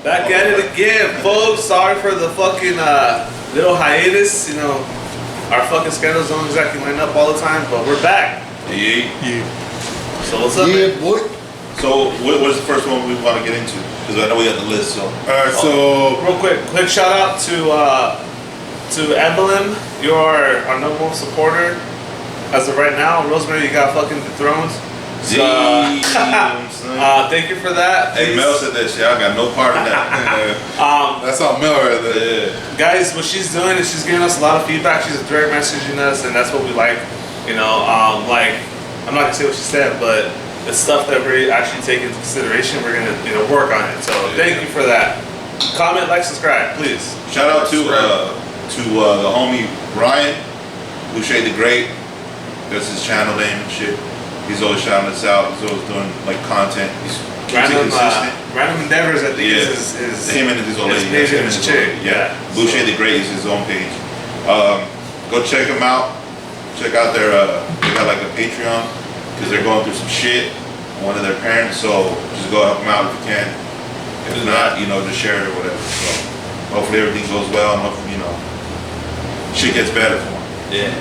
Back at it again, folks. Sorry for the fucking little hiatus. You know, our fucking schedules don't exactly line up all the time, but we're back. Yeah. So what's up, man? Boy. So what is the first one we want to get into? Because I know we got the list. So Alright, so Real quick shout out to Evelyn. You are our number one supporter as of right now. Rosemary, you got fucking dethroned. So, thank you for that. Hey, Mel said that shit. I got no part in that. that's all Mel right there. Guys, what she's doing is she's giving us a lot of feedback. She's direct messaging us, and that's what we like. You know, like, I'm not gonna say what she said, but the stuff that we actually take into consideration, we're gonna work on it. So thank you for that. Comment, like, subscribe, please. Shout out to the homie Ryan, Boucher the Great. That's his channel name and shit. He's always shouting us out. He's always doing like content. He's random endeavors. I think is him and his old lady. His page and his chick. Yeah. Boucher the Great is his own page. Go check him out. Check out their they got like a Patreon because they're going through some shit. One of their parents, so just go help them out if you can. If not, just share it or whatever. So hopefully everything goes well and hopefully shit gets better for them. Yeah.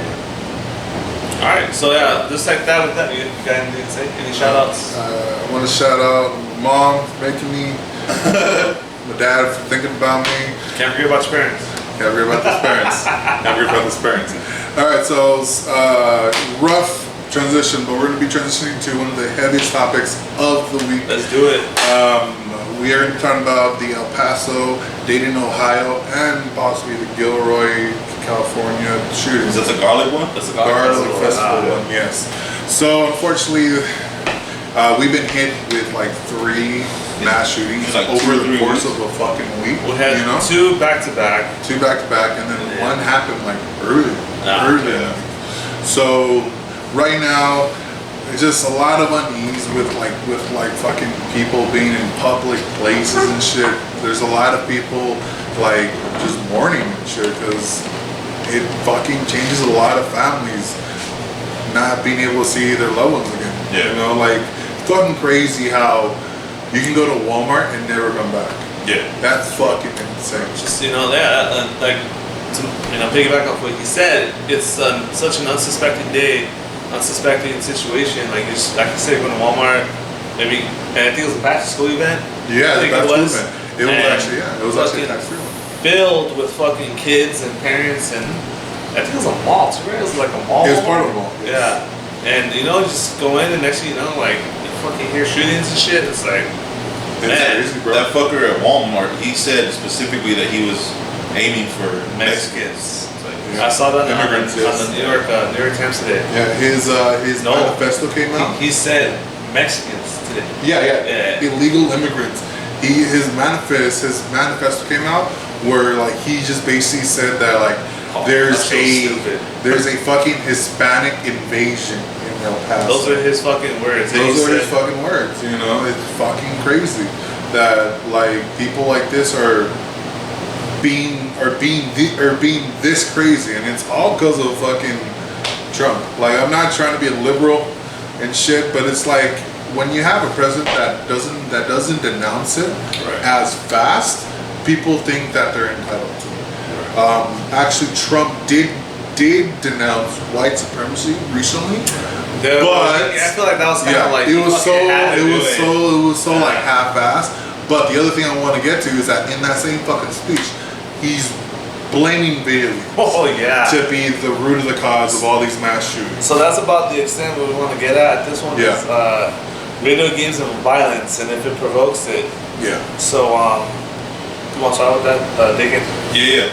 Alright, so yeah, just like that with that, you got anything to say? Any shout outs? I want to shout out my mom for making me, my dad for thinking about me. Can't forget about your parents. Can't forget about his parents. Can't forget about his parents. Alright, so rough transition, but we're going to be transitioning to one of the heaviest topics of the week. Let's do it. We are talking about the El Paso, Dayton, Ohio, and possibly the Gilroy, California shootings. Is that the garlic one? That's the Garlic Festival one, yes. So unfortunately, we've been hit with like 3 mass shootings like over 2 or the 3 course weeks. of a fucking week. We had 2 back to back. 2 back to back, and then one happened like early. Yeah. So right now, it's just a lot of unease with fucking people being in public places and shit. There's a lot of people like just mourning and shit because it fucking changes a lot of families not being able to see their loved ones again. Yeah. Like it's fucking crazy how you can go to Walmart and never come back. Yeah. That's fucking insane. Just like to piggyback off what he said, it's such an unsuspecting situation. Like you said, going to Walmart, maybe, and I think it was a back to school event. Yeah, I think it was. It was fucking actually a tax free one. filled with fucking kids and parents, and I think it was a mall too, right? It was like a mall. It was part of a mall. Yeah, and just go in, and next thing you know, like you fucking hear shootings and shit. It's like, It's man, crazy, bro. That fucker at Walmart, he said specifically that he was aiming for Mexicans. I saw that on Immigrants, the New York Times today. Yeah, his manifesto came out. He said Mexicans today. Yeah. Illegal immigrants. His manifesto came out where like he just basically said that like there's a fucking Hispanic invasion in El Paso. Those are his fucking words. Those are his fucking words. It's fucking crazy that like people like this are being this crazy, and it's all because of fucking Trump. Like I'm not trying to be a liberal and shit, but it's like when you have a president that doesn't denounce it as fast, people think that they're entitled to it. Actually, Trump did denounce white supremacy recently, but I feel like that was kind of like it was so like half-assed. But the other thing I want to get to is that in that same fucking speech, he's blaming video games to be the root of the cause of all these mass shootings. So that's about the extent we want to get at. This one is video games and violence, and if it provokes it. Yeah. So, you want to start with that? Digging? Yeah.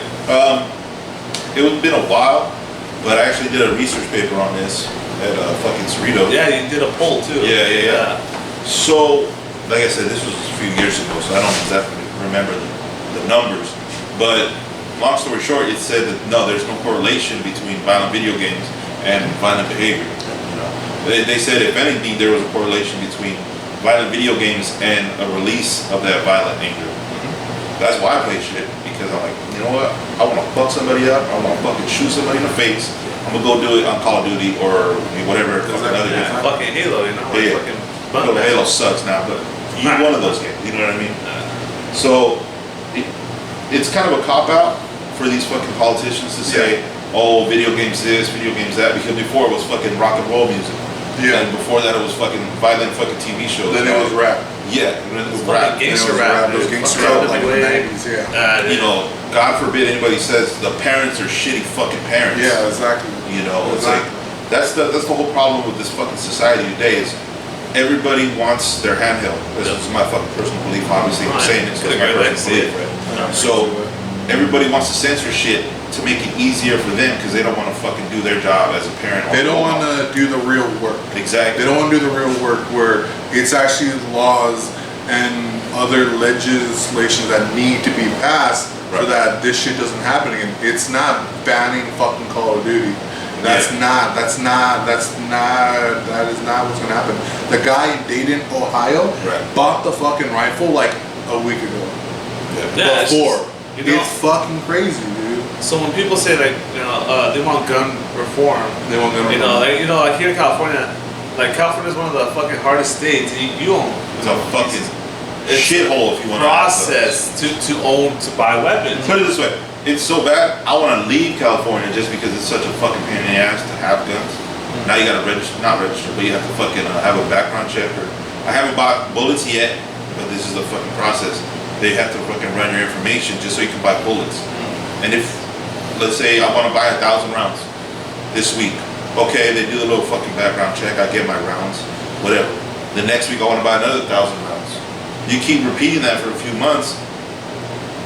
It's been a while, but I actually did a research paper on this at fucking Cerritos. Yeah, you did a poll too. Yeah. So, like I said, this was a few years ago, so I don't exactly remember the numbers. But long story short, it said that no, there's no correlation between violent video games and violent behavior. They said if anything, there was a correlation between violent video games and a release of that violent anger. That's why I play shit, because I'm like, you know what? I want to fuck somebody up. I want to fucking shoot somebody in the face. I'm gonna go do it on Call of Duty or whatever. Fucking Halo, Halo sucks now, but you one of those games. You know what I mean? So it's kind of a cop out for these fucking politicians to say, oh, video games this, video games that, because before it was fucking rock and roll music. Yeah. And before that it was fucking violent fucking TV shows. Then it was rap. Yeah, and then it was It's rap. fucking gangster Then it was rap. It was dude. gangster Fucking rap like in the way. 90s, yeah. You know, God forbid anybody says the parents are shitty fucking parents. Yeah, exactly. You know, it's Exactly. like that's the whole problem with this fucking society today is everybody wants their handheld. This is my fucking personal belief. Obviously, I'm saying this because my personal belief. So everybody wants to censor shit to make it easier for them because they don't want to fucking do their job as a parent. They don't want to do the real work. Exactly. They don't want to do the real work where it's actually laws and other legislation that need to be passed so Right. that this shit doesn't happen again. It's not banning fucking Call of Duty. That is not what's gonna happen. The guy in Dayton, Ohio, bought the fucking rifle like a week ago. Yeah, it's Before. just, you know, It's fucking crazy, dude. so when people say like, you know, they want gun reform, They want gun you know, reform. like here in California, like California is one of the fucking hardest states. You don't. It's a fucking It's shithole if you want process to buy weapons. Put it this way, it's so bad, I want to leave California just because it's such a fucking pain in the ass to have guns. Now you gotta register, not register, but you have to fucking have a background check. Or I haven't bought bullets yet, but this is the fucking process. They have to fucking run your information just so you can buy bullets. And if, let's say I want to buy 1,000 rounds this week, okay, they do the little fucking background check, I get my rounds, whatever. The next week I want to buy another 1,000 rounds. You keep repeating that for a few months,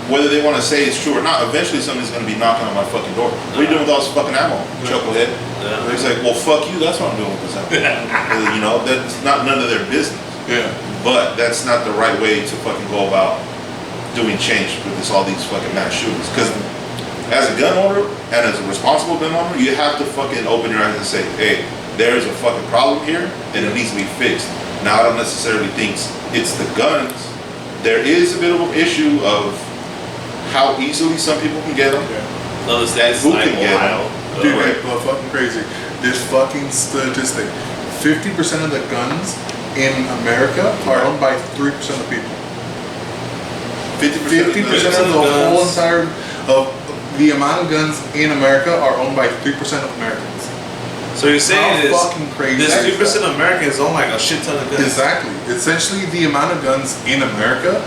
whether they want to say it's true or not, eventually somebody's going to be knocking on my fucking door. What are you doing with all this fucking ammo, chucklehead? Yeah. It's like, well, fuck you, that's what I'm doing with this ammo. You know, that's not none of their business. Yeah. But that's not the right way to fucking go about doing change with all these fucking mass shootings. Because as a gun owner and as a responsible gun owner, you have to fucking open your eyes and say, hey, there's a fucking problem here and it needs to be fixed. Now, I don't necessarily think it's the guns. There is a bit of an issue of how easily some people can get them. No, the states Who like can get Ohio. Dude, Right. but fucking crazy. This fucking statistic. 50% of the guns in America are owned by 3% of people. 50% of the whole entire of the amount of guns in America are owned by 3% of Americans. So you're saying How fucking crazy this is 3% of Americans own like a shit ton of guns. Exactly. Essentially, the amount of guns in America,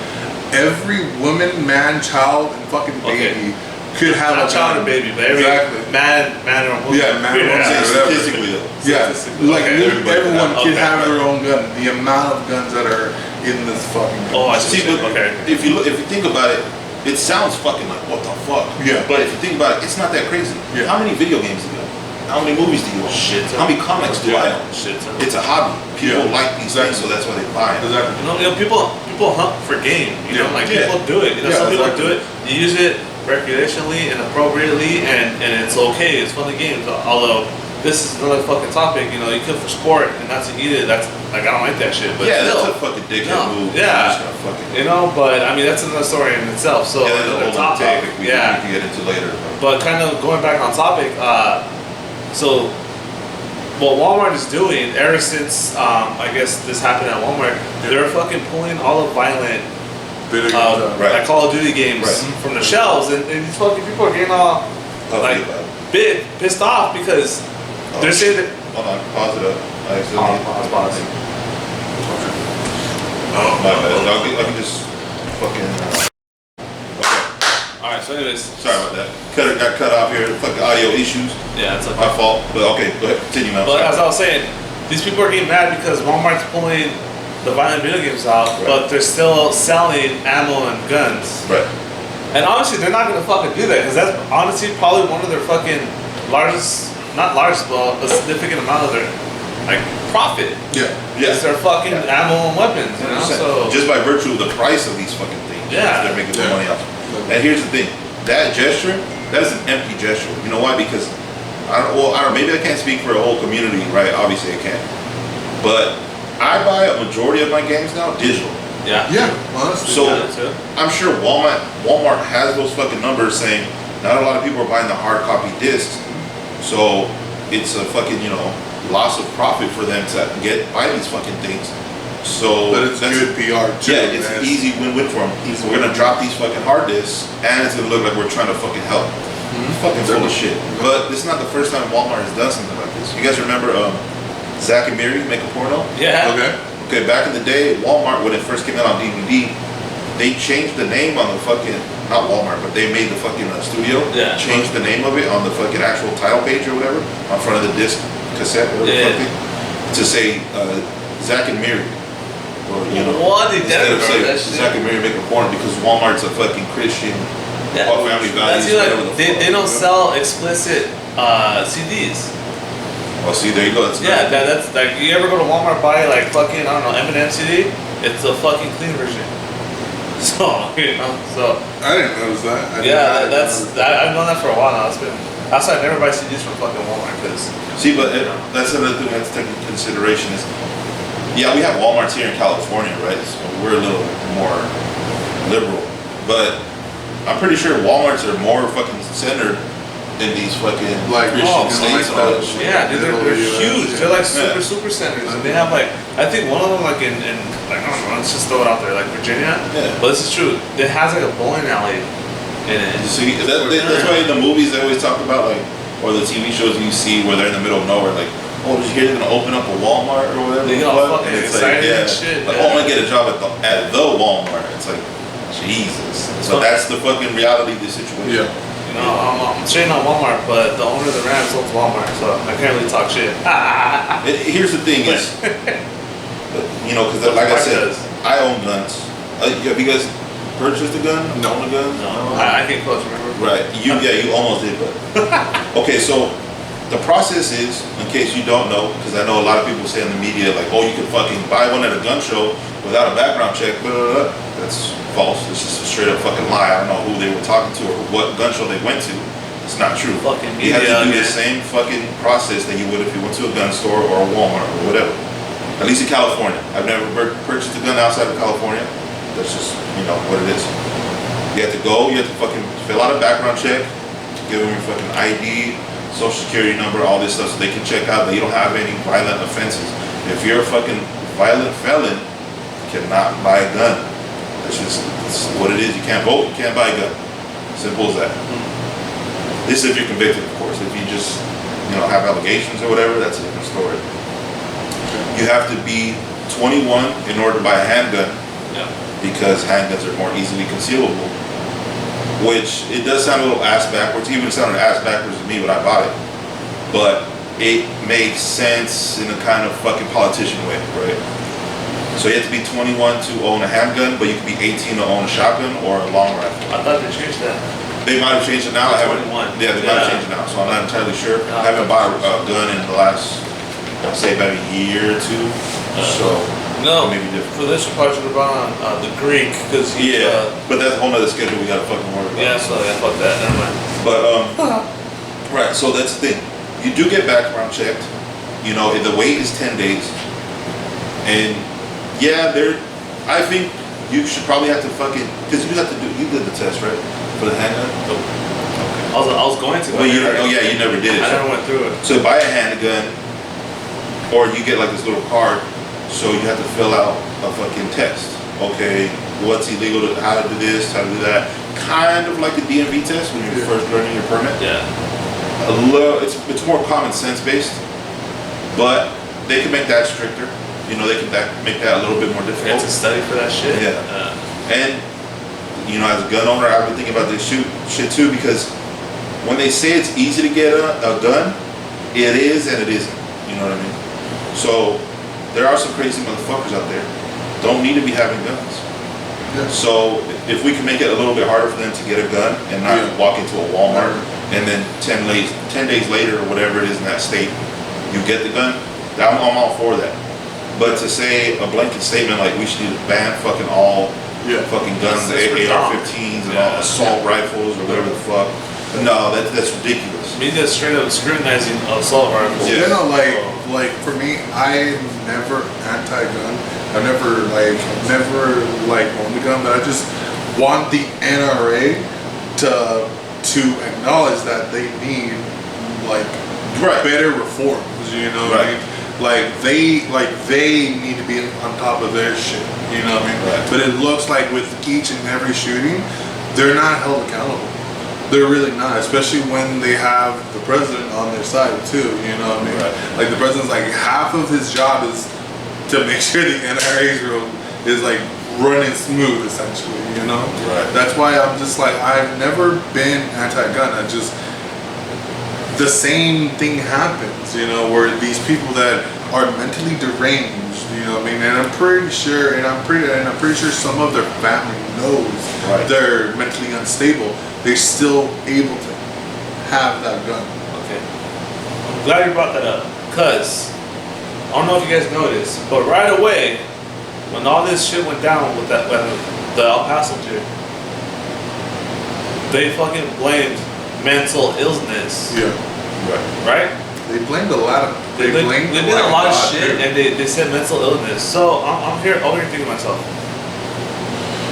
every woman, man, child, and fucking baby could have Not a child gun. or baby, but every man or woman. Yeah, man or woman. Saying whatever. statistically though. Yeah, like Okay. everyone Okay. can have their own gun. The amount of guns that are in this fucking Oh, I country. see. See, but Okay. if you think about it, it sounds fucking like what the fuck. Yeah. But if you think about it, it's not that crazy. Yeah. How many video games do you own? How many movies do you own? Shit ton. How many comics do I own? Shit ton. It's a hobby. People Yeah. like these things, so that's why they buy it. Exactly. You know, people hunt for game. You know, Yeah. like Yeah. people do it. You know, Yeah, some people exactly. do it. You use it recreationally and appropriately, and it's okay. It's fun games. Although this is another fucking topic. You know, you kill for sport and not to eat it. That's like I don't like that shit. But Yeah, still, that's a fucking dickhead No, move. yeah. I'm just gonna fucking. you know. But I mean, that's another story in itself. So Yeah, that's a another whole other topic we Yeah. can get into later. But kind of going back on topic, so what Walmart is doing ever since I guess this happened at Walmart, they're fucking pulling all the violent Video games out. Right. like Call of Duty games Right. from the shelves, and these fucking people are getting all like pissed off because they're saying that. Hold on, pause it up. I accidentally hit the Pause. Oh, my bad. I can just fucking. Okay, All right, so anyways, sorry about that. Got cut off here. Fucking audio issues. yeah, it's okay. My fault. But okay, go ahead. Continue, man. But Sorry. as I was saying, these people are getting mad because Walmart's pulling the violent video games out, Right. but they're still selling ammo and guns. Right. And honestly, they're not gonna fucking do that because that's honestly probably one of their fucking largest, not largest, but a significant amount of their like profit. Yeah. Yeah. Is their fucking ammo and weapons, you know? 100%. So Just by virtue of the price of these fucking things, Yeah. they're making Yeah. the money off. And here's the thing: that gesture, that is an empty gesture. You know why? Because I don't. Maybe I can't speak for a whole community, right? Obviously, I can't. But I buy a majority of my games now digital. yeah, Yeah, honestly. So- yeah, too. I'm sure Walmart has those fucking numbers saying not a lot of people are buying the hard copy discs, so it's a fucking loss of profit for them to buy these fucking things. So But it's good PR too. Yeah, it's an easy win-win for them. We're gonna drop these fucking hard discs, and it's gonna look like we're trying to fucking help. Fucking full of shit. But this is not the first time Walmart has done something like this. You guys remember Zack and Miri Make a Porno? Yeah. Okay, back in the day, Walmart, when it first came out on DVD, they changed the name on the fucking, not Walmart, but they made the fucking studio, changed the name of it on the fucking actual title page or whatever, on front of the disc cassette, whatever the fuck thing, to say Zack and Miri. Or, you know, what? Instead of saying Zack and Miri Make a Porno, because Walmart's a fucking Christian, all family values, whatever the fuck. They don't sell explicit CDs. Oh, see, there you go. That's that's like, you ever go to Walmart buy like fucking, I don't know, Eminem CD? It's a fucking clean version. So, you know, I didn't notice that. I've known that for a while now. That's why I never buy CDs from fucking Walmart, because. See, but that's another thing we have to take into consideration is, yeah, we have Walmarts here in California, right? So we're a little more liberal, but I'm pretty sure Walmarts are more fucking centered in these fucking like Christian states and all that shit. Yeah, dude, they're huge. They're like super centers, and they have like, I think one of them like in like, I don't know, let's just throw it out there, like Virginia. Yeah. But this is true. It has like a bowling alley in it. See, that's why in the movies they always talk about, like, or the TV shows you see where they're in the middle of nowhere, like, oh, did you hear they're gonna open up a Walmart or whatever? They all fucking excited and shit. Like, oh, I'm gonna get a job at the Walmart. It's like, Jesus. So that's the fucking reality of the situation. Yeah. You know, I'm straight on Walmart, but the owner of the Rams owns Walmart, so I can't really talk shit. Here's the thing is, you know, because like I said, I own guns. Have you guys purchased a gun? No. Own a gun? No, I came close, remember? Right. You almost did, but okay. So the process is, in case you don't know, because I know a lot of people say in the media, like, oh, you can fucking buy one at a gun show without a background check. Blah, blah, blah. That's false. It's just a straight up fucking lie. I don't know who they were talking to or what gun show they went to. It's not true. Fucking you have to do media, the same fucking process that you would if you went to a gun store or a Walmart or whatever. At least in California. I've never purchased a gun outside of California. That's just, you know, what it is. You have to go, you have to fucking fill out a background check, give them your fucking ID, social security number, all this stuff, so they can check out that you don't have any violent offenses. If you're a fucking violent felon, you cannot buy a gun. That's what it is. You can't vote, you can't buy a gun. Simple as that. This is if you're convicted, of course. If you just, you know, have allegations or whatever, that's a different story. You have to be 21 in order to buy a handgun, because handguns are more easily concealable. Which, it does sound a little ass backwards. Even sounded ass backwards to me when I bought it. But it makes sense in a kind of fucking politician way, right? So you have to be 21 to own a handgun, but you can be 18 to own a shotgun or a long rifle. I thought they changed that. They might have changed it now. I haven't. 21. Yeah, they might have changed it now. So I'm not entirely sure. I haven't bought a gun in the last, I'd say, about a year or two. So no, maybe different. for this, you probably should have bought the Greek, because but that's a whole nother schedule we gotta fucking worry about. Yeah, so yeah, fuck that. Never mind. But right. So that's the thing. You do get background checked. You know, the wait is 10 days, and yeah, I think you should probably have to fucking, because you did the test, right, for the handgun. I was going to. Well, you never did it. I never went through it. So buy a handgun, or you get like this little card, so you have to fill out a fucking test. Okay, what's illegal, how to do this, how to do that. Kind of like the DMV test when you're first learning your permit. Yeah. It's more common sense based, but they can make that stricter. You know, they can make that a little bit more difficult. You have to study for that shit. Yeah. And, you know, as a gun owner, I've been thinking about this shit too, because when they say it's easy to get a gun, it is and it isn't. You know what I mean? So, there are some crazy motherfuckers out there. Don't need to be having guns. Yeah. So, if we can make it a little bit harder for them to get a gun and not walk into a Walmart and then 10 days later or whatever it is in that state, you get the gun, I'm all for that. But to say a blanket statement like we should ban fucking all fucking guns, AR-15s and all assault rifles or whatever the fuck, no, that's ridiculous. Me just straight up scrutinizing assault rifles. Yeah, no, like for me, I'm never anti-gun. I've never owned a gun, but I just want the NRA to acknowledge that they need better reforms. You know what I mean? Like they need to be on top of their shit. You know what I mean? Right. But it looks like with each and every shooting, they're not held accountable. They're really not, especially when they have the president on their side too. You know what I mean? Right. Like the president's like half of his job is to make sure the NRA's room is like running smooth, essentially. You know? Right. That's why I'm just like, I've never been anti-gun. I just, the same thing happens, you know, where these people that are mentally deranged, you know what I mean? And I'm pretty sure some of their family knows Right. they're mentally unstable. They're still able to have that gun. Okay. I'm glad you brought that up. Because, I don't know if you guys noticed, but right away, when all this shit went down with that, the El Paso dude, they fucking blamed mental illness. Yeah. Right? They blamed a lot of, They did a lot of shit, dude. and they said mental illness. So I'm here over here thinking to myself,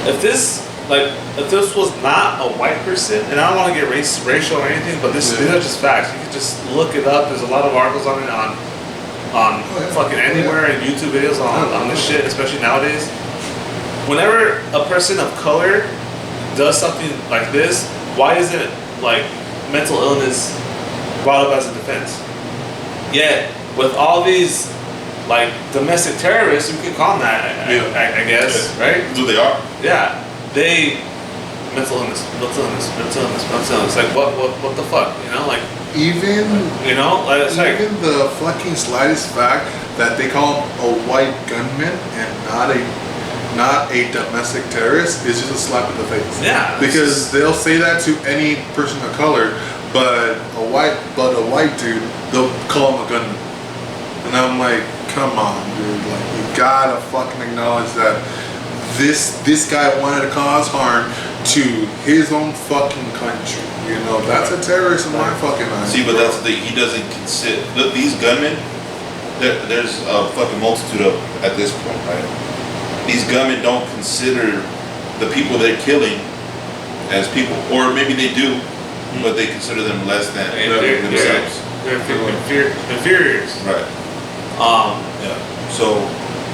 if this was not a white person, and I don't want to get racial or anything, but these are just facts. You can just look it up. There's a lot of articles on it on fucking anywhere and YouTube videos on this shit, especially nowadays. Whenever a person of color does something like this, why isn't like mental illness brought up as a defense? Yet with all these like domestic terrorists, we could call them that, I guess, right? Who they are? Yeah, they mental illness. Like what the fuck, you know? Like Even you know, like it's like even the fucking slightest fact that they call him a white gunman and not a domestic terrorist is just a slap in the face. Yeah, Because they'll say that to any person of color, but a white dude, they'll call him a gunman. And I'm like, come on, dude. Like, you gotta fucking acknowledge that this guy wanted to cause harm to his own fucking country. You know, that's a terrorist in my fucking eyes. See, but that's the he doesn't consider these gunmen. There's a fucking multitude of at this point, right? These gunmen don't consider the people they're killing as people, or maybe they do, but they consider them less than themselves. they're inferiors. Right. Yeah. So,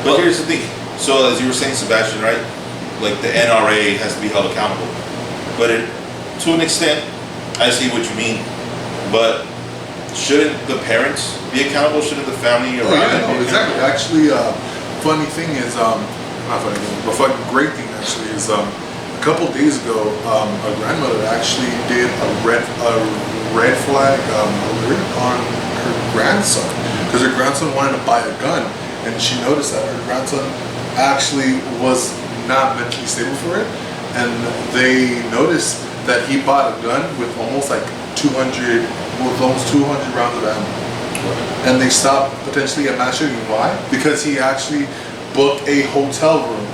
but Well- here's the thing. So, as you were saying, Sebastian, right? Like the NRA has to be held accountable, but to an extent, I see what you mean. But shouldn't the parents be accountable? Shouldn't the family around them be exactly. accountable? Actually, funny thing is, not funny thing, but fucking great thing actually is, a couple days ago, a grandmother actually did a red flag alert on her grandson because her grandson wanted to buy a gun, and she noticed that her grandson actually was not mentally stable for it, and they noticed that he bought a gun with almost 200 rounds of ammo. And they stopped potentially a mass shooting. Why? Because he actually booked a hotel room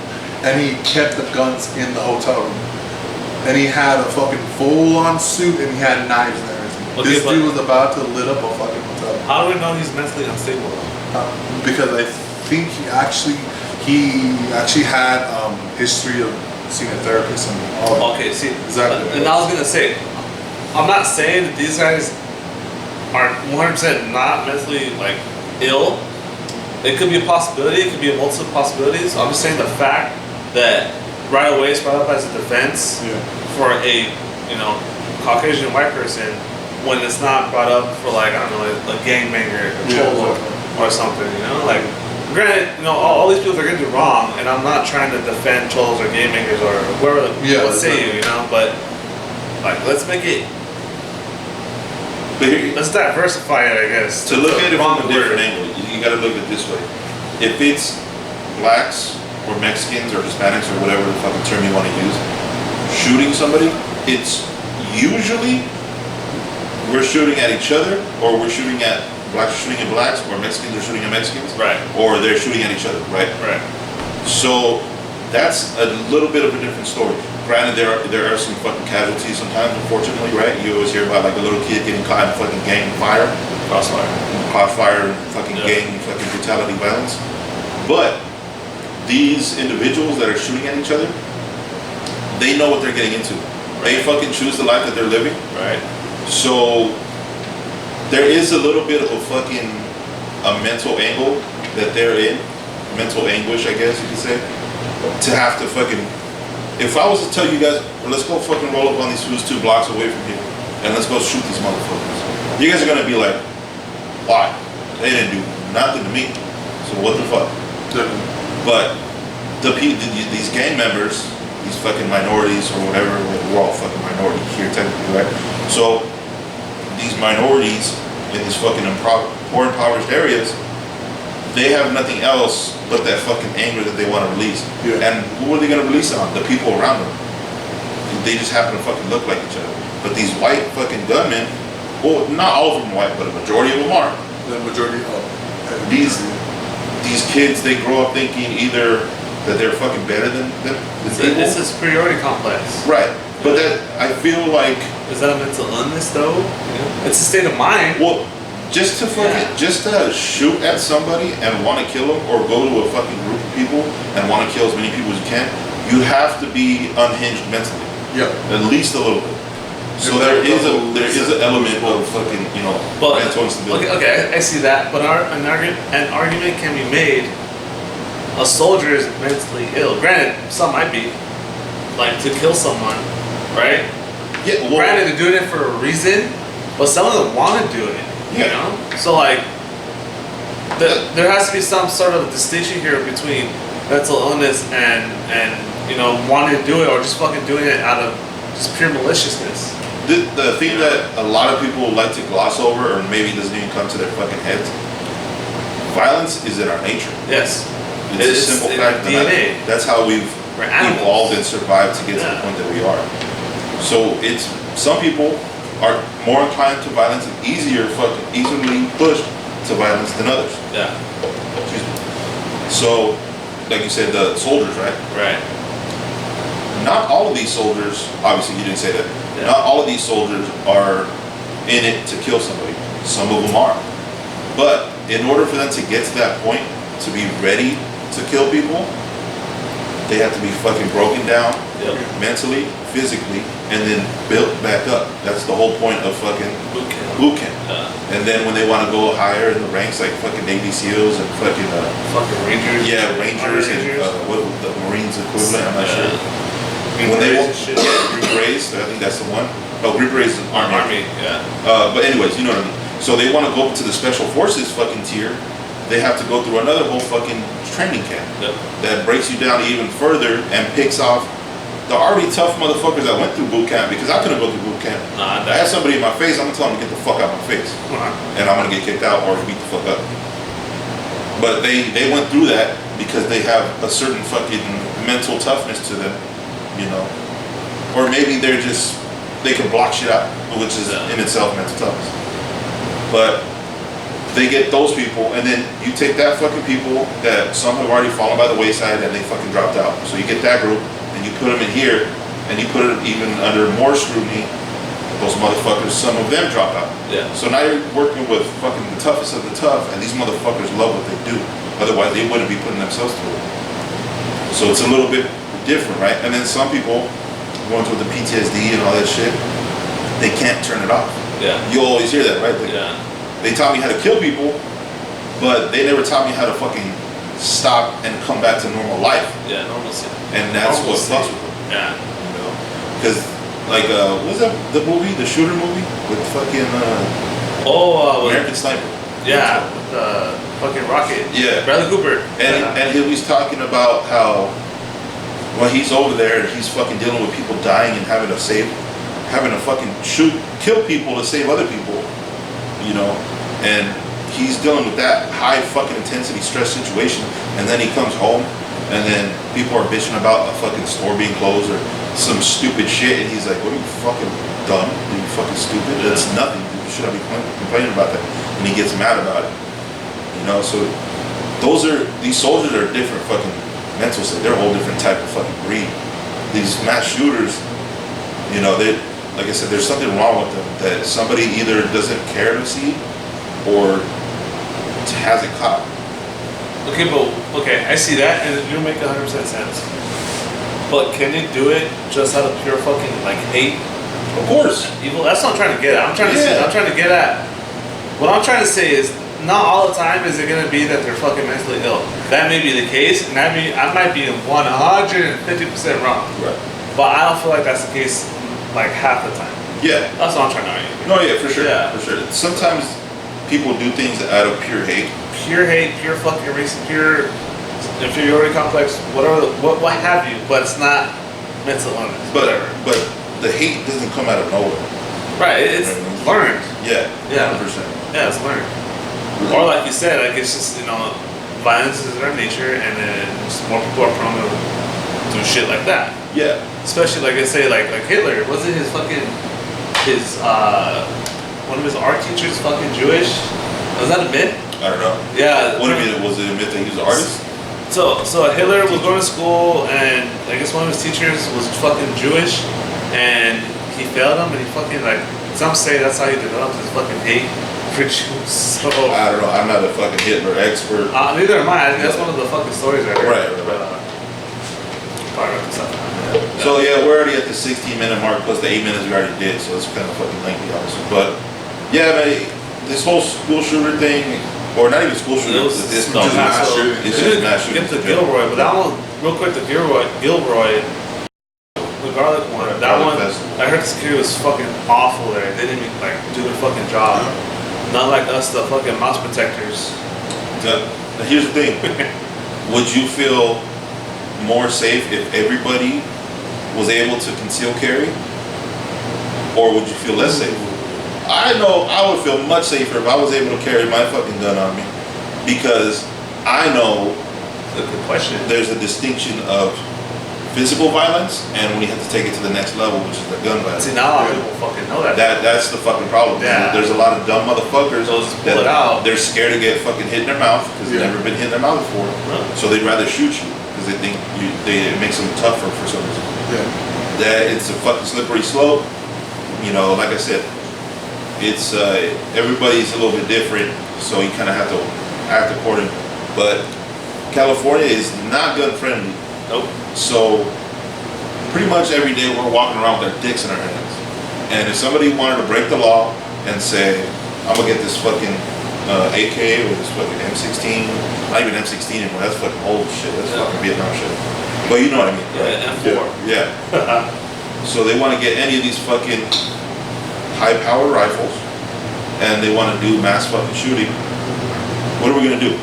and he kept the guns in the hotel room. And he had a fucking full-on suit and he had knives and everything. Okay, This but- dude was about to lit up a fucking hotel. How do we know he's mentally unstable? Because I think he actually had history of seeing a therapist and all that. Okay, see, Exactly. and I was gonna say, I'm not saying that these guys are 100% not mentally ill. It could be a possibility. It could be a multiple possibilities. I'm just saying the fact that right away it's brought up as a defense for a Caucasian white person when it's not brought up for I don't know, a gangbanger or something. Granted, all these people are gonna do wrong, and I'm not trying to defend trolls or gangbangers or whoever. Let's say you, but let's make it. Let's diversify it, I guess. To look at it from a different angle, you gotta look at it this way. If it's blacks or Mexicans or Hispanics or whatever the fucking term you want to use, shooting somebody, it's usually we're shooting at each other, or we're shooting at blacks are shooting at blacks, or Mexicans are shooting at Mexicans. Right. Or they're shooting at each other, right? Right. So that's a little bit of a different story. Granted, there are some fucking casualties sometimes, unfortunately, right? You always hear about a little kid getting caught in fucking gang fire. Crossfire, fucking gang, fucking brutality, violence. But these individuals that are shooting at each other, they know what they're getting into. Right. They fucking choose the life that they're living. Right. So there is a little bit of a fucking a mental angle that they're in, mental anguish, I guess you could say, to have to fucking. If I was to tell you guys, well, let's go fucking roll up on these foods 2 blocks away from here, and let's go shoot these motherfuckers, you guys are gonna be like, why? They didn't do nothing to me, so what the fuck? But these gang members, these fucking minorities or whatever, we're all fucking minority here technically, right? So these minorities in these fucking poor impoverished areas, they have nothing else but that fucking anger that they want to release. Yeah. And who are they going to release it on? The people around them. They just happen to fucking look like each other. But these white fucking gunmen, well, not all of them white, but a majority of them are. The majority of These kids, they grow up thinking either that they're fucking better than people. It's a superiority complex. Right. But that, I feel like, Is that a mental illness though? It's a state of mind. well, just to shoot at somebody and want to kill them, or go to a fucking group of people and want to kill as many people as you can, you have to be unhinged mentally. Yeah. At least a little bit. So there is an element of fucking, you know, mental instability. Okay, I see that, but an argument can be made. A soldier is mentally ill. Granted, some might be, like to kill someone, right? Yeah, well, Granted, they're doing it for a reason, but some of them want to do it. You Yeah. know, so like, there has to be some sort of distinction here between mental illness and you know wanting to do it, or just fucking doing it out of just pure maliciousness. the thing that a lot of people like to gloss over, or maybe doesn't even come to their fucking heads, violence is in our nature. Yes, It's a simple in fact. our DNA. That's how we've We're animals. evolved and survived to get to the point that we are. So it's, some people are more inclined to violence and easily pushed to violence than others. Yeah. Excuse me. So, like you said, the soldiers, right? Right. Not all of these soldiers, obviously you didn't say that, Yeah. not all of these soldiers are in it to kill somebody. Some of them are. But in order for them to get to that point, to be ready to kill people, they have to be fucking broken down Yep. mentally, physically, and then built back up. That's the whole point of fucking boot camp. And then when they want to go higher in the ranks, like fucking Navy SEALs and fucking Fucking Rangers. yeah, Rangers and what the Marines equivalent, I'm not sure. When they want Green Berets, I think that's the one. Oh, Green Berets is Army. Yeah. But anyways, you know what I mean. So they want to go up to the Special Forces fucking tier. They have to go through another whole fucking training camp Yep. that breaks you down even further and picks off the already tough motherfuckers that went through boot camp, because I couldn't go through boot camp. Nah, I had somebody in my face, I'm gonna tell them to get the fuck out of my face, and I'm gonna get kicked out or beat the fuck up. But they went through that because they have a certain fucking mental toughness to them, you know, or maybe they can block shit out, which is in itself mental toughness. But they get those people, and then you take that fucking people that some have already fallen by the wayside and they fucking dropped out. So you get that group and you put them in here, and you put it even under more scrutiny. Those motherfuckers, some of them drop out. Yeah. So now you're working with fucking the toughest of the tough, and these motherfuckers love what they do. Otherwise, they wouldn't be putting themselves through it. So it's a little bit different, right? And then some people going through the PTSD and all that shit, they can't turn it off. Yeah. You always hear that, right? Like, Yeah. they taught me how to kill people, but they never taught me how to fucking stop and come back to normal life. Yeah. Normalcy. And that's what Normalcy. fucks with them, Yeah. you know? Because, like, what was that, the movie, the shooter movie? With fucking, American Sniper. Yeah. With the fucking rocket. Yeah. Bradley Cooper. And he was talking about how when he's over there, he's fucking dealing with people dying and having to fucking kill people to save other people, you know, and he's dealing with that high fucking intensity stress situation, and then he comes home, and then people are bitching about a fucking store being closed or some stupid shit, and he's like, what are you, fucking dumb? Are you fucking stupid? That's nothing. Should I be complaining about that? And he gets mad about it, you know. So these soldiers are different fucking mental state. They're a whole different type of fucking breed. These mass shooters, you know, they, like I said, there's something wrong with them that somebody either doesn't care to see or has it caught. Okay, I see that, and it'll make 100% sense. But can they do it just out of pure fucking like hate? Of course. Evil. That's what I'm trying to get at. I'm trying to get at. What I'm trying to say is not all the time is it gonna be that they're fucking mentally ill. That may be the case, and I might be 150% wrong. Right. But I don't feel like that's the case like half the time. Yeah. That's what I'm trying to argue. No, yeah, for sure. Yeah. For sure. Sometimes people do things out of pure hate. Pure hate, pure fucking racism, pure inferiority complex, whatever, what have you. But it's not mental illness. But the hate doesn't come out of nowhere. Right, it's learned. Yeah. Yeah. 100%. Yeah, it's learned. Or like you said, like it's just, violence is in our nature, and then just more people are prone to do shit like that. Yeah. Especially like I say, like Hitler, wasn't his one of his art teachers fucking Jewish? Was that a myth? I don't know. Yeah. What do you mean? Was it a myth that he was an artist? So Hitler was going to school, and I guess one of his teachers was fucking Jewish, and he failed him, and he fucking some say that's how he developed his fucking hate for Jews. So I don't know. I'm not a fucking Hitler expert. neither am I. I think that's one of the fucking stories I heard. Right. Probably wrote this up. So yeah, we're already at the 16-minute mark plus the 8 minutes we already did, so it's kind of fucking lengthy, honestly. But yeah, man, this whole school shooter thing, or not even school shooter, It was this just mass shooting. It's just mass shooting. Get the Gilroy, but that one, real quick, the Gilroy, the garlic one, Right, that garlic one, fest. I heard the security was fucking awful there. They didn't even do their fucking job. Not like us, the fucking mouse protectors. Now, here's the thing. Would you feel more safe if everybody was able to conceal carry? Or would you feel less safe? I know I would feel much safer if I was able to carry my fucking gun on me. Because I know That's a good question. there's a distinction of physical violence and when you have to take it to the next level, which is the gun violence. See, not a lot of people fucking know that. That's the fucking problem. Yeah. There's a lot of dumb motherfuckers So just pull it out. they're scared to get fucking hit in their mouth because they've Yeah. never been hit in their mouth before. Huh. So they'd rather shoot you because they think it makes them tougher for some reason. Yeah. That it's a fucking slippery slope. Like I said, it's everybody's a little bit different, so you kind of have to act accordingly. But California is not gun friendly. Nope. So pretty much every day we're walking around with our dicks in our hands. And if somebody wanted to break the law and say, I'm gonna get this fucking AK or this fucking M16, not even M16 anymore, that's fucking old shit, that's Yeah. fucking Vietnam shit. But you know what I mean, right? Yeah, M4. Yeah. So they want to get any of these fucking high-powered rifles and they want to do mass fucking shooting. What are we gonna do?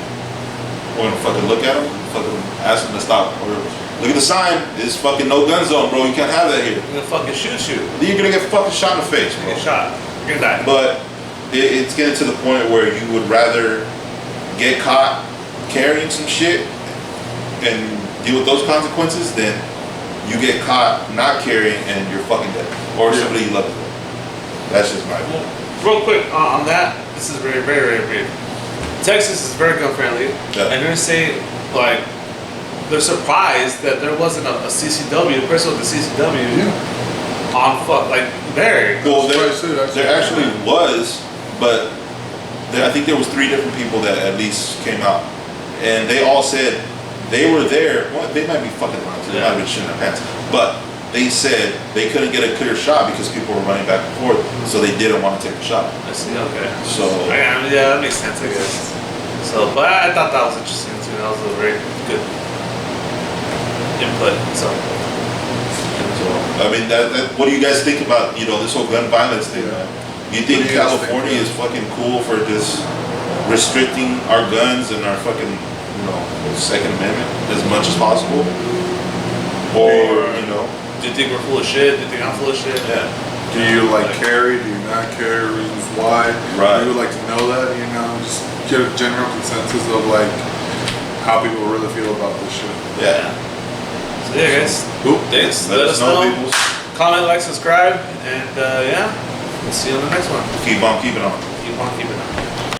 We're gonna fucking look at them, fucking ask them to stop. Or look at the sign. It's fucking no gun zone, bro. You can't have that here. You're gonna fucking shoot you. Then you're gonna get fucking shot in the face, You bro. get shot. You're gonna die. But it's getting to the point where you would rather get caught carrying some shit and deal with those consequences than you get caught not carrying and you're fucking dead. Or somebody you love is dead. That's just my opinion. Real quick on that, this is very, very, very brief. Texas is very gun friendly, Yeah. and they're saying they're surprised that there wasn't a CCW, a person with a CCW on there. Well, Surprised too, there actually was, but I think there was 3 different people that at least came out, and they all said they were there. Well, they might be fucking lying, so they might have been shitting their pants, but they said they couldn't get a clear shot because people were running back and forth, so they didn't want to take a shot. I see. Okay. So Yeah, that makes sense, I guess. So, but I thought that was interesting too. That was a very good input. So, I mean, what do you guys think about this whole gun violence thing, man? You think What do you guys think, California man? is fucking cool for just restricting our guns and our fucking Second Amendment as much as possible, or do you think we're full of shit? Do you think I'm full of shit? yeah. Do you carry? Do you not carry? Reasons why? Right. We would like to know that. Just get a general consensus of how people really feel about this shit. Yeah. So yeah, guys. Cool. Thanks. Let us know, people. Comment, like, subscribe, and we'll see you on the next one. Keep on keeping on. Keep on keeping.